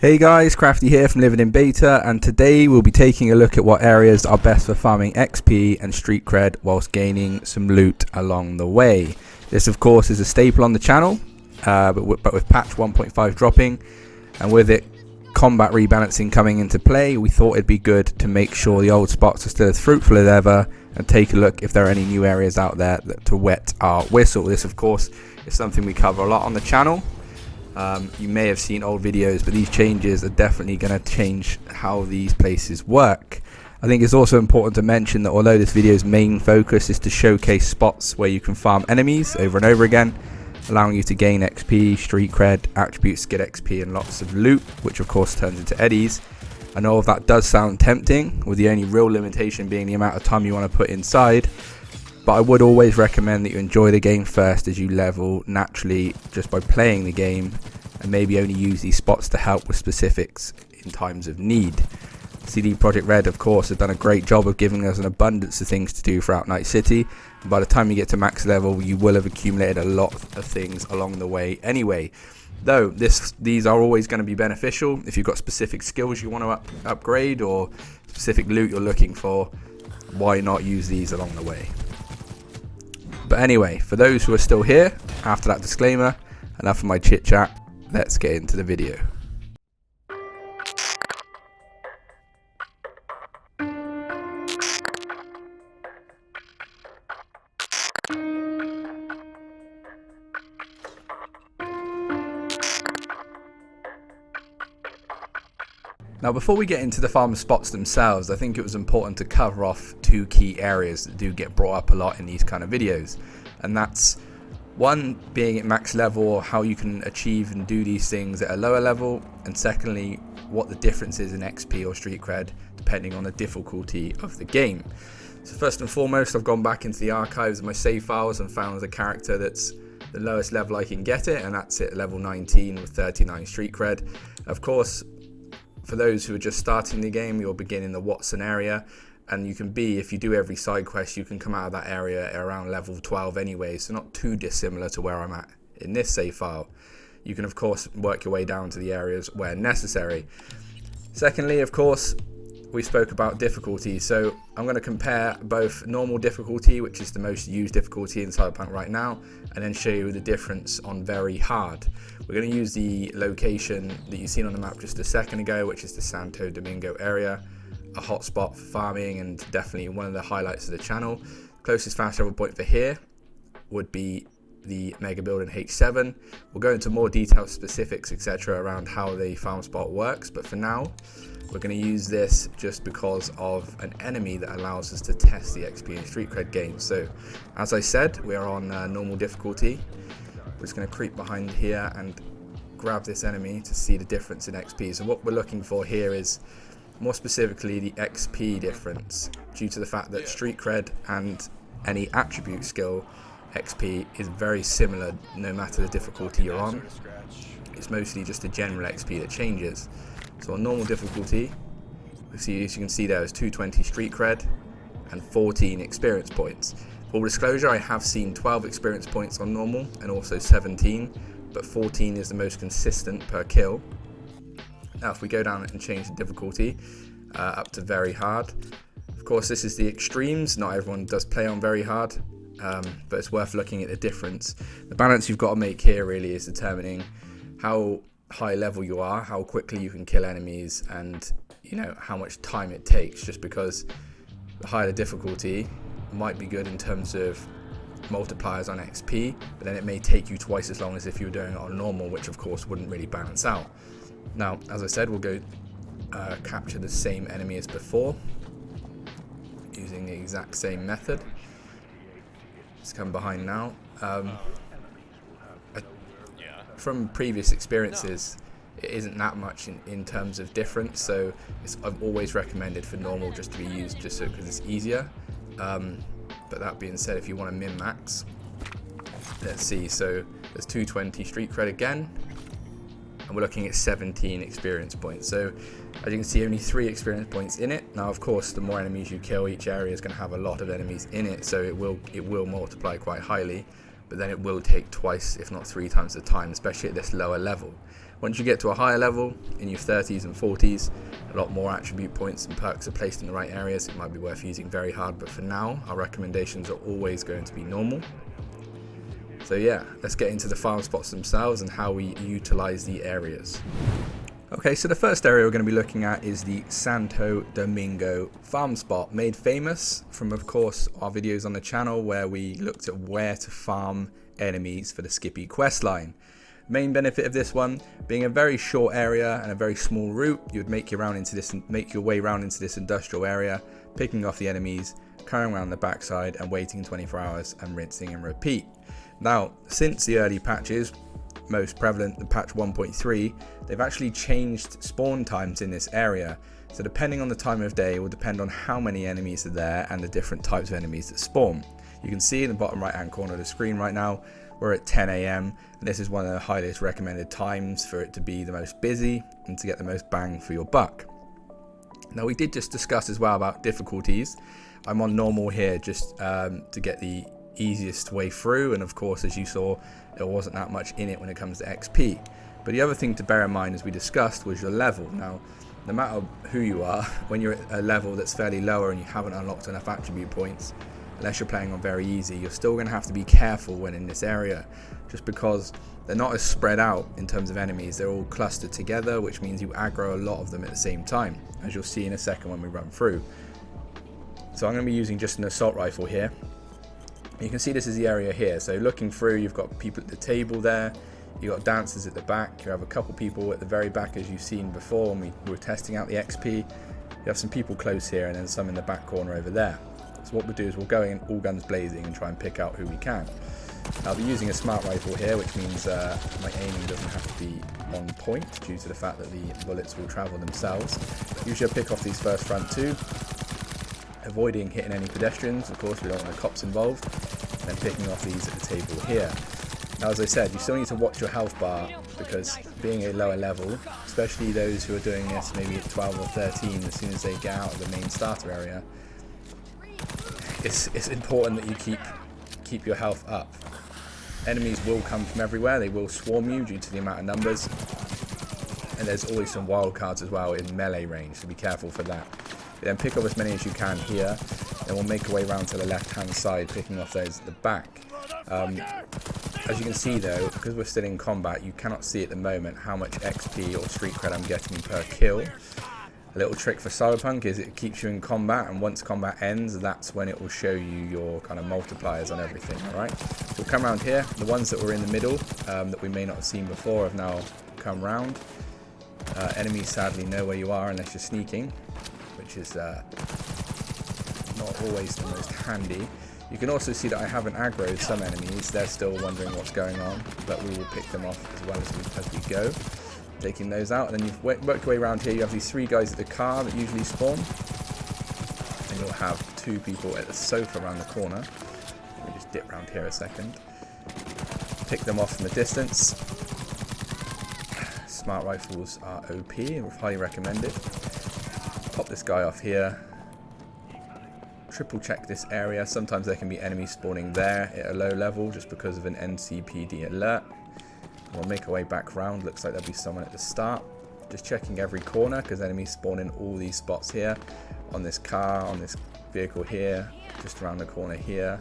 Hey guys, Crafty here from Living in Beta, and today we'll be taking a look at what areas are best for farming XP and street cred whilst gaining some loot along the way. This of course is a staple on the channel, but with patch 1.5 dropping and with it combat rebalancing coming into play, we thought it'd be good to make sure the old spots are still as fruitful as ever and take a look if there are any new areas out there to wet our whistle. This of course is something we cover a lot on the channel. You may have seen old videos, but these changes are definitely going to change how these places work. I think it's also important to mention that although this video's main focus is to showcase spots where you can farm enemies over and over again, allowing you to gain XP, street cred, attributes, get XP and lots of loot, which of course turns into eddies. I know if that does sound tempting, with the only real limitation being the amount of time you want to put inside, but I would always recommend that you enjoy the game first as you level naturally just by playing the game, and maybe only use these spots to help with specifics in times of need. CD Projekt Red of course have done a great job of giving us an abundance of things to do throughout Night City, and by the time you get to max level you will have accumulated a lot of things along the way anyway. Though these are always going to be beneficial if you've got specific skills you want to upgrade or specific loot you're looking for. Why not use these along the way? But anyway, for those who are still here, after that disclaimer, enough of my chit chat, let's get into the video. Now before we get into the farm spots themselves, I think it was important to cover off two key areas that do get brought up a lot in these kind of videos. And that's one, being at max level, or how you can achieve and do these things at a lower level, and secondly, what the difference is in XP or street cred depending on the difficulty of the game. So first and foremost, I've gone back into the archives of my save files and found a character that's the lowest level I can get it, and that's at level 19 with 39 street cred. Of course, for those who are just starting the game, you'll begin in the Watson area, and you can be, if you do every side quest, you can come out of that area at around level 12 anyway, so not too dissimilar to where I'm at in this save file. You can of course work your way down to the areas where necessary. Secondly, of course, we spoke about difficulty, so I'm going to compare both normal difficulty, which is the most used difficulty in Cyberpunk right now, and then show you the difference on very hard. We're going to use the location that you've seen on the map just a second ago, which is the Santo Domingo area, a hotspot for farming and definitely one of the highlights of the channel. Closest fast travel point for here would be the mega building H7. We'll go into more detailed specifics etc around how the farm spot works, but for now we're going to use this just because of an enemy that allows us to test the XP and street cred gain. So as I said, we are on normal difficulty. We're just going to creep behind here and grab this enemy to see the difference in XP. So what we're looking for here is more specifically the XP difference, due to the fact that street cred and any attribute skill XP is very similar no matter the difficulty you're on. It's mostly just a general XP that changes. So on normal difficulty, as you can see there is 220 street cred and 14 experience points. Full disclosure, I have seen 12 experience points on normal and also 17, but 14 is the most consistent per kill. Now if we go down and change the difficulty up to very hard, of course this is the extremes, not everyone does play on very hard, but it's worth looking at the difference. The balance you've got to make here really is determining how high level you are, how quickly you can kill enemies, and how much time it takes, just because the higher the difficulty might be good in terms of multipliers on XP, but then it may take you twice as long as if you were doing it on normal, which of course wouldn't really balance out. Now as I said, we'll go capture the same enemy as before using the exact same method. Let's come behind now. From previous experiences, it isn't that much in terms of difference, so I've always recommended for normal just to be used just so because it's easier. But that being said, if you want to min max, let's see, so there's 220 street cred again, and we're looking at 17 experience points. So as you can see, only 3 experience points in it. Now of course the more enemies you kill, each area is going to have a lot of enemies in it, so it will multiply quite highly, but then it will take twice if not 3 times the time, especially at this lower level. Once you get to a higher level, in your 30s and 40s, a lot more attribute points and perks are placed in the right areas. It might be worth using very hard, but for now, our recommendations are always going to be normal. So yeah, let's get into the farm spots themselves and how we utilize the areas. Okay, so the first area we're going to be looking at is the Santo Domingo farm spot, made famous from, of course, our videos on the channel where we looked at where to farm enemies for the Skippy questline. Main benefit of this one being a very short area and a very small route. You would make your way around into this industrial area, picking off the enemies, carrying around the backside and waiting 24 hours and rinsing and repeat. Now, since the early patches, most prevalent, the patch 1.3, they've actually changed spawn times in this area. So depending on the time of day, it will depend on how many enemies are there and the different types of enemies that spawn. You can see in the bottom right hand corner of the screen right now, we're at 10 AM, and this is one of the highest recommended times for it to be the most busy and to get the most bang for your buck. Now, we did just discuss as well about difficulties. I'm on normal here just to get the easiest way through, and of course, as you saw, there wasn't that much in it when it comes to XP. But the other thing to bear in mind, as we discussed, was your level. Now, no matter who you are, when you're at a level that's fairly lower and you haven't unlocked enough attribute points, unless you're playing on very easy, you're still going to have to be careful when in this area, just because they're not as spread out in terms of enemies. They're all clustered together, which means you aggro a lot of them at the same time, as you'll see in a second when we run through. So I'm going to be using just an assault rifle here. You can see this is the area here. So looking through, you've got people at the table there, you've got dancers at the back, you have a couple people at the very back as you've seen before when we were testing out the XP. You have some people close here and then some in the back corner over there. So what we'll do is we'll go in all guns blazing and try and pick out who we can. I'll be using a smart rifle here, which means my aiming doesn't have to be on point due to the fact that the bullets will travel themselves. Usually I'll pick off these first front two, avoiding hitting any pedestrians. Of course, we don't want the cops involved. And then picking off these at the table here. Now, as I said, you still need to watch your health bar, because being a lower level, especially those who are doing this maybe at 12 or 13, as soon as they get out of the main starter area, it's important that you keep your health up. Enemies will come from everywhere. They will swarm you due to the amount of numbers. And there's always some wild cards as well in melee range, so be careful for that. Then pick up as many as you can here, and we'll make our way around to the left hand side, picking off those at the back. As you can see though, because we're still in combat, you cannot see at the moment how much XP or street cred I'm getting per kill. A little trick for Cyberpunk is it keeps you in combat, and once combat ends, that's when it will show you your kind of multipliers on everything, alright? So we'll come around here. The ones that were in the middle, that we may not have seen before, have now come round. Enemies sadly know where you are unless you're sneaking, which is not always the most handy. You can also see that I haven't aggroed some enemies. They're still wondering what's going on, but we will pick them off as well as we go. Taking those out, and then you've worked your way around here. You have these three guys at the car that usually spawn, and you'll have two people at the sofa around the corner. Let me just dip around here a second. Pick them off from a distance. Smart rifles are OP and highly recommended. Pop this guy off here. Triple check this area. Sometimes there can be enemies spawning there at a low level just because of an NCPD alert. We'll make our way back around. Looks like there'll be someone at the start. Just checking every corner because enemies spawn in all these spots here. On this car, on this vehicle here, just around the corner here.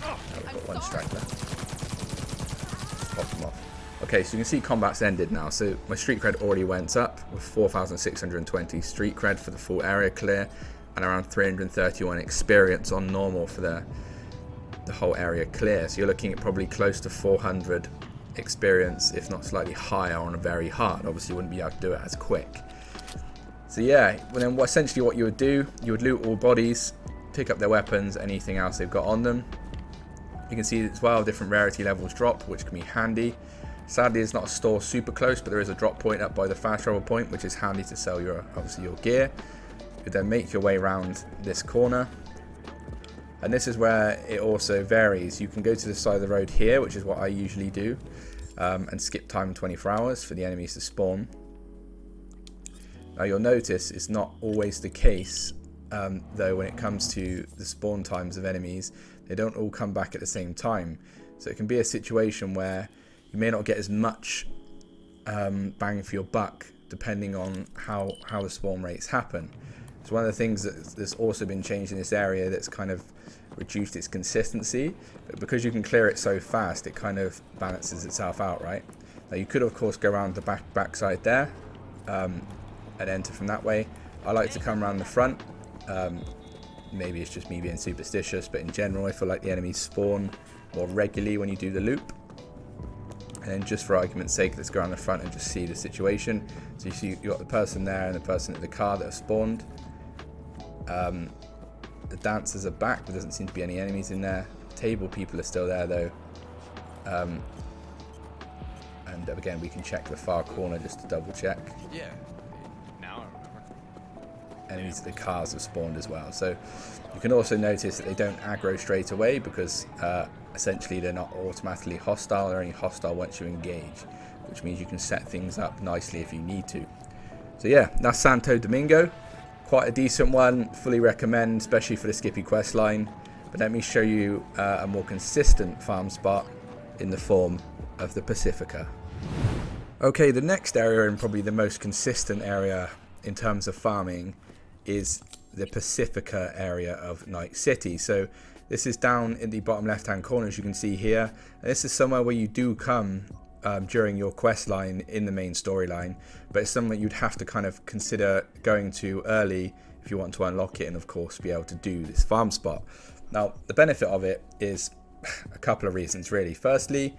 Now we've got one straggler. Pop them off. Okay, so you can see combat's ended now. So my street cred already went up with 4,620 street cred for the full area clear, and around 331 experience on normal for the whole area clear. So you're looking at probably close to 400 experience, if not slightly higher on a very hard. Obviously you wouldn't be able to do it as quick. So yeah, well then essentially what you would do, you would loot all bodies, pick up their weapons, anything else they've got on them. You can see as well different rarity levels drop, which can be handy. Sadly it's not a store super close, but there is a drop point up by the fast travel point, which is handy to sell your gear. You then make your way around this corner, and this is where it also varies. You can go to the side of the road here, which is what I usually do, and skip time 24 hours for the enemies to spawn. Now you'll notice it's not always the case, though, when it comes to the spawn times of enemies. They don't all come back at the same time, so it can be a situation where you may not get as much bang for your buck, depending on how the spawn rates happen. So one of the things that's also been changed in this area that's kind of reduced its consistency, but because you can clear it so fast, it kind of balances itself out, right? Now you could of course go around the backside there and enter from that way. I like to come around the front. Maybe it's just me being superstitious, but in general I feel like the enemies spawn more regularly when you do the loop. And then just for argument's sake, let's go around the front and just see the situation. So you see you've got the person there and the person at the car that have spawned. The dancers are back. There doesn't seem to be any enemies in there. Table people are still there though. And again, we can check the far corner just to double check. Yeah, now I remember. Enemies at the cars have spawned as well. So you can also notice that they don't aggro straight away because essentially they're not automatically hostile. They're only hostile once you engage, which means you can set things up nicely if you need to. So yeah, that's Santo Domingo. Quite a decent one, fully recommend, especially for the Skippy quest line. But let me show you a more consistent farm spot in the form of the Pacifica. Okay, the next area and probably the most consistent area in terms of farming is the Pacifica area of Night City. So this is down in the bottom left hand corner, as you can see here. And this is somewhere where you do come during your quest line in the main storyline, but it's something you'd have to kind of consider going to early if you want to unlock it and of course be able to do this farm spot. Now the benefit of it is a couple of reasons really. Firstly,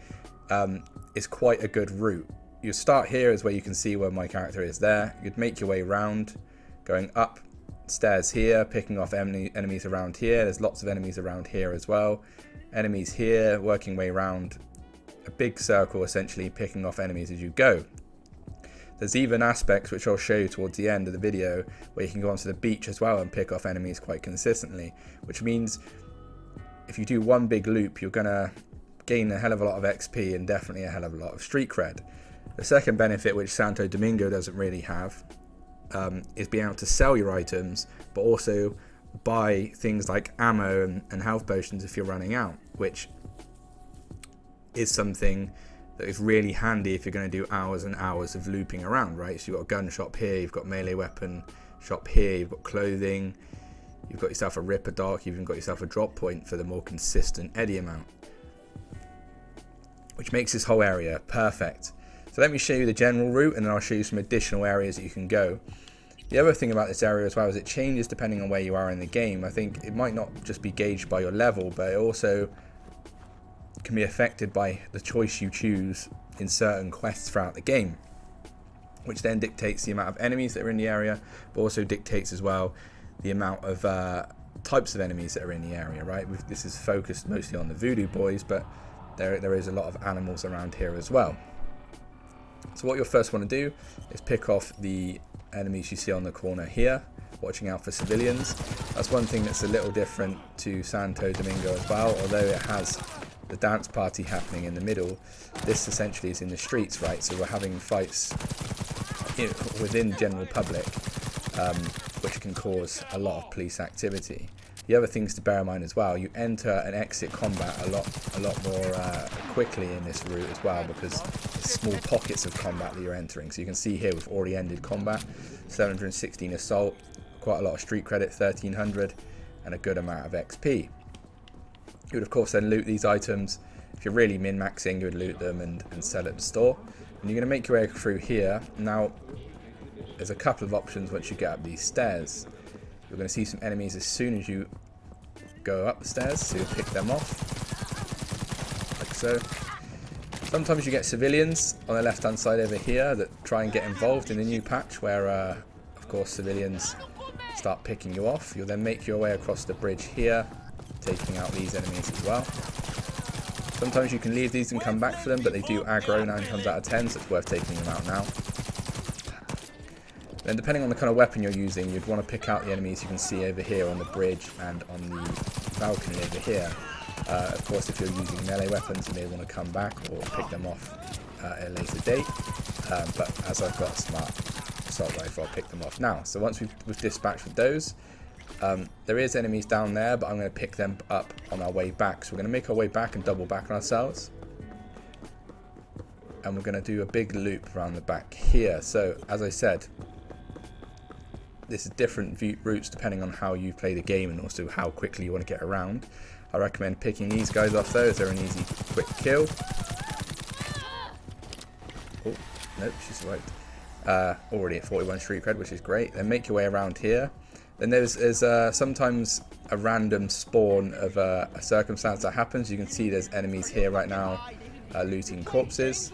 it's quite a good route. You start here is where you can see where my character is there. You'd make your way around, going up stairs here, picking off enemies around here. There's lots of enemies around here as well. Enemies here, working way around a big circle, essentially picking off enemies as you go. There's even aspects which I'll show you towards the end of the video where you can go onto the beach as well and pick off enemies quite consistently, which means if you do one big loop, you're gonna gain a hell of a lot of XP and definitely a hell of a lot of street cred. The second benefit, which Santo Domingo doesn't really have, is being able to sell your items, but also buy things like ammo and health potions if you're running out, which is something that is really handy if you're going to do hours and hours of looping around, right? So you've got a gun shop here, you've got melee weapon shop here, you've got clothing, you've got yourself a ripper dock, you've even got yourself a drop point for the more consistent eddy amount, which makes this whole area perfect. So let me show you the general route and then I'll show you some additional areas that you can go. The other thing about this area as well is it changes depending on where you are in the game. I think it might not just be gauged by your level, but it also can be affected by the choice you choose in certain quests throughout the game, which then dictates the amount of enemies that are in the area, but also dictates as well the amount of types of enemies that are in the area, right? This is focused mostly on the voodoo boys, but there is a lot of animals around here as well. So what you'll first want to do is pick off the enemies you see on the corner here, watching out for civilians. That's one thing that's a little different to Santo Domingo as well, although it has the dance party happening in the middle. This essentially is in the streets, right? So we're having fights within the general public, which can cause a lot of police activity. The other things to bear in mind as well, you enter and exit combat a lot more quickly in this route as well, because it's small pockets of combat that you're entering. So you can see here we've already ended combat, 716 assault, quite a lot of street credit, 1300, and a good amount of XP. You would of course then loot these items. If you're really min-maxing, you would loot them and sell at the store. And you're going to make your way through here. Now, there's a couple of options once you get up these stairs. You're going to see some enemies as soon as you go up the stairs, so you'll pick them off, like so. Sometimes you get civilians on the left hand side over here that try and get involved in the new patch where, of course, civilians start picking you off. You'll then make your way across the bridge here, taking out these enemies as well. Sometimes you can leave these and come back for them, but they do aggro 9 times out of 10, so it's worth taking them out now. Then depending on the kind of weapon you're using, you'd want to pick out the enemies you can see over here on the bridge and on the balcony over here. Of course, if you're using melee weapons, you may want to come back or pick them off at a later date. But as I've got a smart assault rifle, I'll pick them off now. So once we've dispatched with those, there is enemies down there, but I'm going to pick them up on our way back. So we're going to make our way back and double back on ourselves. and we're going to do a big loop around the back here. So as I said, this is different routes depending on how you play the game and also how quickly you want to get around. I recommend picking these guys off though, as they're an easy quick kill. Oh, nope, she survived. Already at 41 street cred, which is great. Then make your way around here. Then there's sometimes a random spawn of a circumstance that happens. You can see there's enemies here right now looting corpses.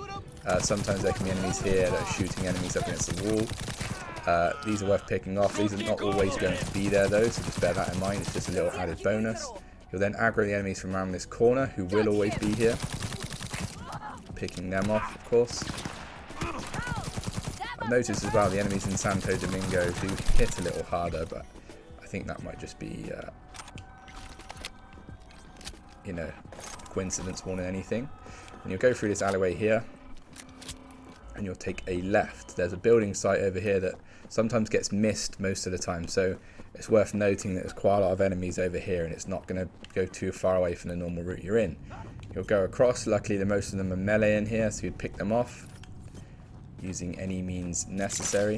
Sometimes there can be enemies here that are shooting enemies up against the wall. These are worth picking off. These are not always going to be there though, so just bear that in mind. It's just a little added bonus. You'll then aggro the enemies from around this corner, who will always be here. Picking them off, of course. I've noticed as well the enemies in Santo Domingo do hit a little harder, but I think that might just be, you know, coincidence more than anything. And you'll go through this alleyway here, and you'll take a left. There's a building site over here that sometimes gets missed most of the time, so it's worth noting that there's quite a lot of enemies over here, and it's not going to go too far away from the normal route you're in. You'll go across. Luckily, most of them are melee in here, so you'd pick them off using any means necessary.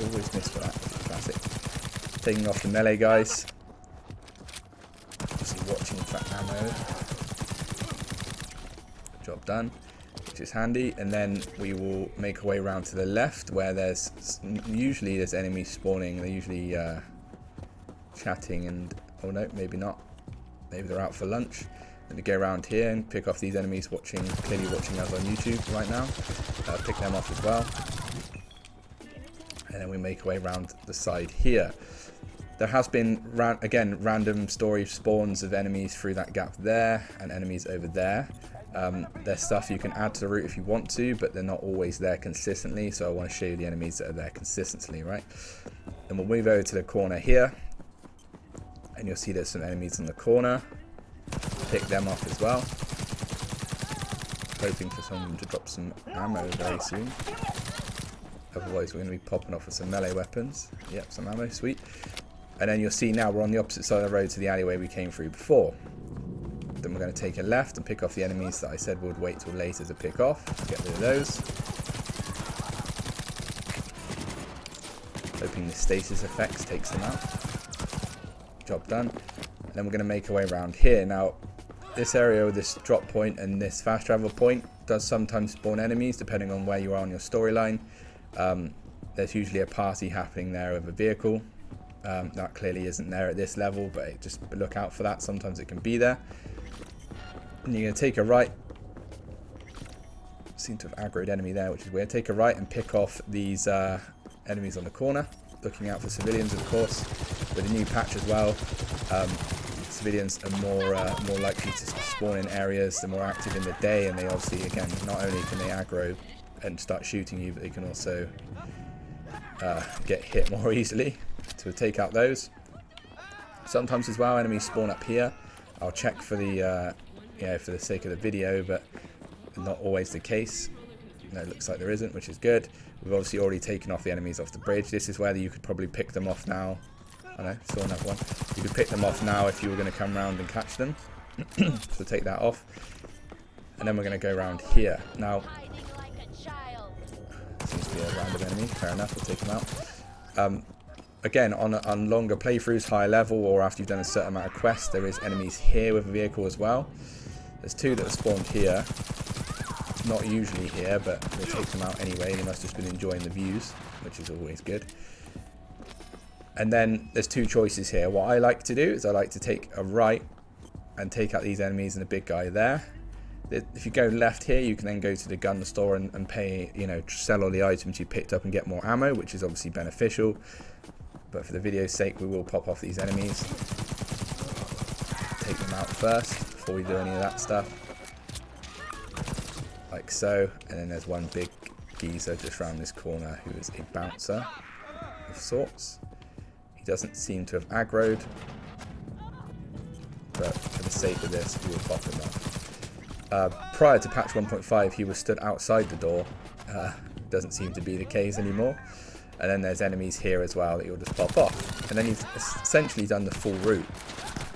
Always miss for that. Classic. Taking off the melee guys. Obviously watching for ammo. Job done, which is handy. And then we will make our way around to the left, where there's usually enemies spawning. They're usually chatting and, oh no, maybe not. Maybe they're out for lunch. Let me go around here and pick off these enemies clearly watching us on YouTube right now. Pick them off as well. And then we make our way around the side here. There has been, again, random story spawns of enemies through that gap there and enemies over there. There's stuff you can add to the route if you want to, but they're not always there consistently, so I want to show you the enemies that are there consistently, right? And we'll move over to the corner here, and you'll see there's some enemies in the corner. Pick them off as well. Hoping for someone to drop some ammo very soon. Otherwise we're going to be popping off with some melee weapons. Yep, some ammo, sweet. And then you'll see now we're on the opposite side of the road to the alleyway we came through before. Then we're going to take a left and pick off the enemies that I said would wait till later to pick off. Get rid of those. Hoping the stasis effects takes them out. Job done. And then we're going to make our way around here. Now, this area with this drop point and this fast travel point does sometimes spawn enemies depending on where you are on your storyline. There's usually a party happening there with a vehicle. That clearly isn't there at this level, but just look out for that. Sometimes it can be there. And you're going to take a right. Seem to have aggroed enemy there, which is weird. Take a right and pick off these enemies on the corner. Looking out for civilians, of course. With a new patch as well, civilians are more likely to spawn in areas. They're more active in the day, and they obviously, again, not only can they aggro and start shooting you, but they can also get hit more easily. So we'll take out those. Sometimes as well, enemies spawn up here. I'll check for the for the sake of the video, but not always the case. No, it looks like there isn't, which is good. We've obviously already taken off the enemies off the bridge. This is where you could probably pick them off now. I know, saw another one. You could pick them off now if you were going to come around and catch them. So take that off. And then we're going to go around here. Now, seems to be a random enemy. Fair enough, we'll take them out. Again, on longer playthroughs, higher level, or after you've done a certain amount of quests, there is enemies here with a vehicle as well. There's two that have spawned here. Not usually here, but we'll take them out anyway. They must have just been enjoying the views, which is always good. And then there's two choices here. What I like to do is I like to take a right and take out these enemies and the big guy there. If you go left here, you can then go to the gun store and pay, sell all the items you picked up and get more ammo, which is obviously beneficial. But for the video's sake, we will pop off these enemies. Take them out first before we do any of that stuff. Like so. And then there's one big geezer just around this corner who is a bouncer of sorts. He doesn't seem to have aggroed, but for the sake of this, we will pop him off. Prior to patch 1.5, he was stood outside the door. Doesn't seem to be the case anymore. And then there's enemies here as well that you'll just pop off. And then you've essentially done the full route.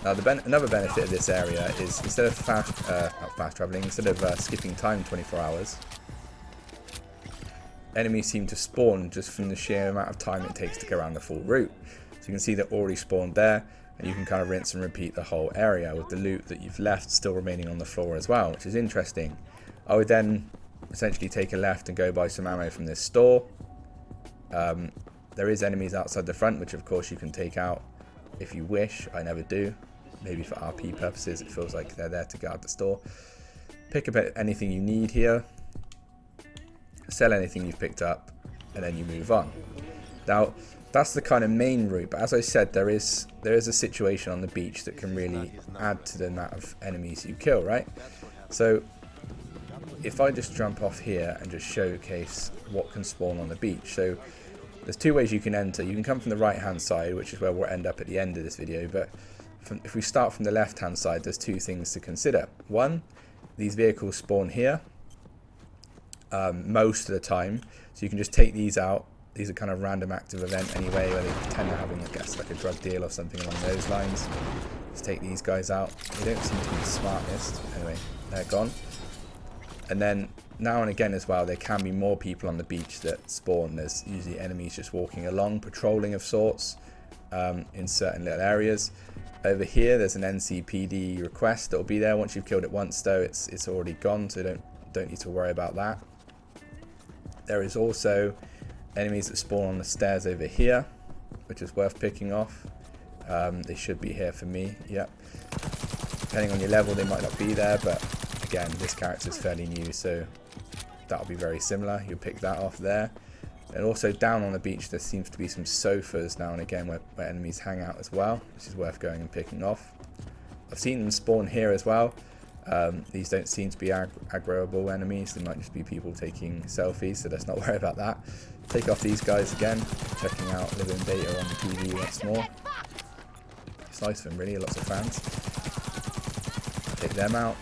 Now another benefit of this area is instead of not fast traveling, instead of skipping time 24 hours, enemies seem to spawn just from the sheer amount of time it takes to go around the full route. So you can see they're already spawned there, and you can kind of rinse and repeat the whole area with the loot that you've left still remaining on the floor as well, which is interesting. I would then essentially take a left and go buy some ammo from this store. There is enemies outside the front, which of course you can take out if you wish. I never do. Maybe for RP purposes, it feels like they're there to guard the store. Pick up anything you need here. Sell anything you've picked up, and then you move on. Now, that's the kind of main route, but as I said, there is a situation on the beach that can really add to the amount of enemies you kill, right? So, if I just jump off here and just showcase what can spawn on the beach. So, there's two ways you can enter. You can come from the right-hand side, which is where we'll end up at the end of this video, but if we start from the left-hand side, there's two things to consider. One, these vehicles spawn here most of the time, so you can just take these out. These are kind of random active event anyway, where they pretend they're having, I guess, like a drug deal or something along those lines. Let's take these guys out. They don't seem to be the smartest. Anyway, they're gone. And then now and again as well, there can be more people on the beach that spawn. There's usually enemies just walking along, patrolling of sorts in certain little areas. Over here, there's an NCPD request that will be there. Once you've killed it once, though, it's already gone, so don't need to worry about that. There is also enemies that spawn on the stairs over here, which is worth picking off. They should be here for me. Yep. Depending on your level, they might not be there, but again, this character is fairly new, so that'll be very similar. You'll pick that off there. And also down on the beach, there seems to be some sofas now and again where enemies hang out as well, which is worth going and picking off. I've seen them spawn here as well. These don't seem to be aggroable enemies. They might just be people taking selfies, so let's not worry about that. Take off these guys again, checking out living data on the TV once more. It's nice of them, really, lots of fans. Take them out.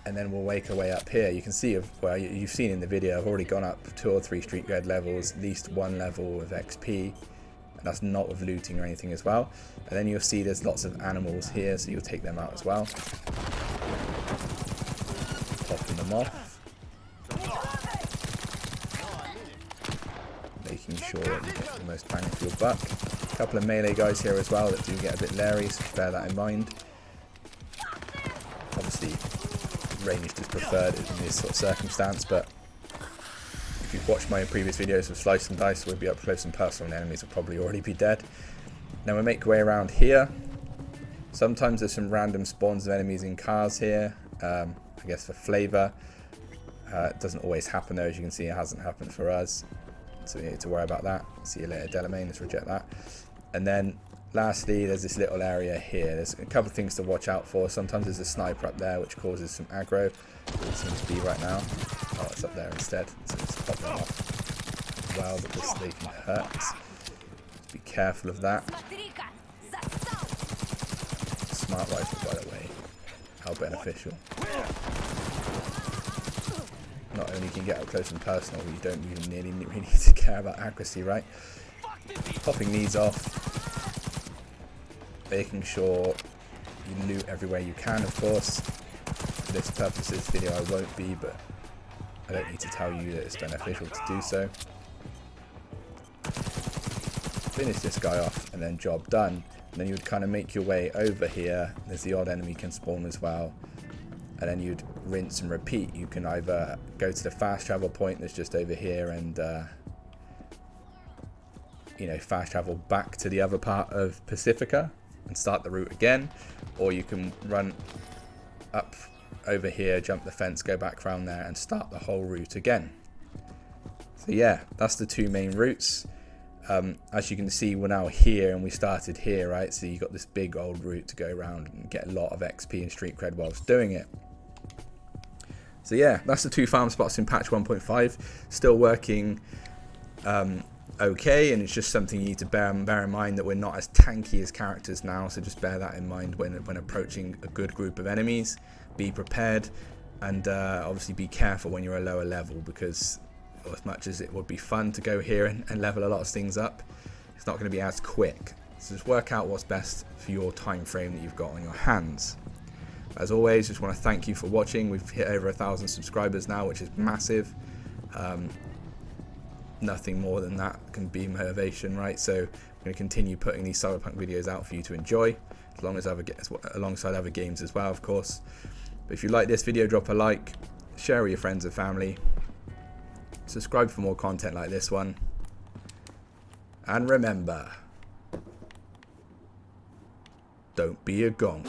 And then we'll make our way up here. You can see, well, you've seen in the video, I've already gone up 2 or 3 street cred levels, at least 1 level of XP, and that's not with looting or anything as well. And then you'll see there's lots of animals here, so you'll take them out as well. Popping them off. Making sure that you get the most bang for your buck. A couple of melee guys here as well that do get a bit leery, so bear that in mind. Obviously, ranged is preferred in this sort of circumstance, but if you've watched my previous videos of Slice and Dice, we'll be up close and personal and enemies will probably already be dead. Now we make our way around here. Sometimes there's some random spawns of enemies in cars here, I guess for flavour. It doesn't always happen though, as you can see it hasn't happened for us, so we need to worry about that. See you later Delamain, let's reject that. And then lastly, there's this little area here. There's a couple of things to watch out for. Sometimes there's a sniper up there which causes some aggro. It seems to be right now. Oh, it's up there instead. So let's pop them off as well, because they can hurt. Just be careful of that. Smart rifle, by the way. How beneficial. Not only can you get up close and personal, but you don't even really need to care about accuracy, right? Popping these off. Making sure you loot everywhere you can, of course. For this purpose of this video I won't be, but I don't need to tell you that it's beneficial to do so. Finish this guy off and then job done. And then you would kind of make your way over here. There's the odd enemy can spawn as well. And then you'd rinse and repeat. You can either go to the fast travel point that's just over here and you know, fast travel back to the other part of Pacifica and start the route again, or you can run up over here, jump the fence, go back around there and start the whole route again. So yeah, that's the two main routes. As you can see, we're now here and we started here, right? So you got this big old route to go around and get a lot of XP and street cred whilst doing it. So yeah, that's the two farm spots in patch 1.5. Still working okay, and it's just something you need to bear in mind that we're not as tanky as characters now, so just bear that in mind when approaching a good group of enemies. Be prepared, and obviously be careful when you're a lower level, because as much as it would be fun to go here and level a lot of things up, it's not going to be as quick So just work out what's best for your time frame that you've got on your hands. As always, just want to thank you for watching. We've hit over 1,000 subscribers now, which is massive. Nothing more than that can be motivation, right? So I'm going to continue putting these Cyberpunk videos out for you to enjoy, as long as alongside other games as well, of course. But if you like this video, drop a like, share with your friends and family, subscribe for more content like this one, and remember, don't be a gonk.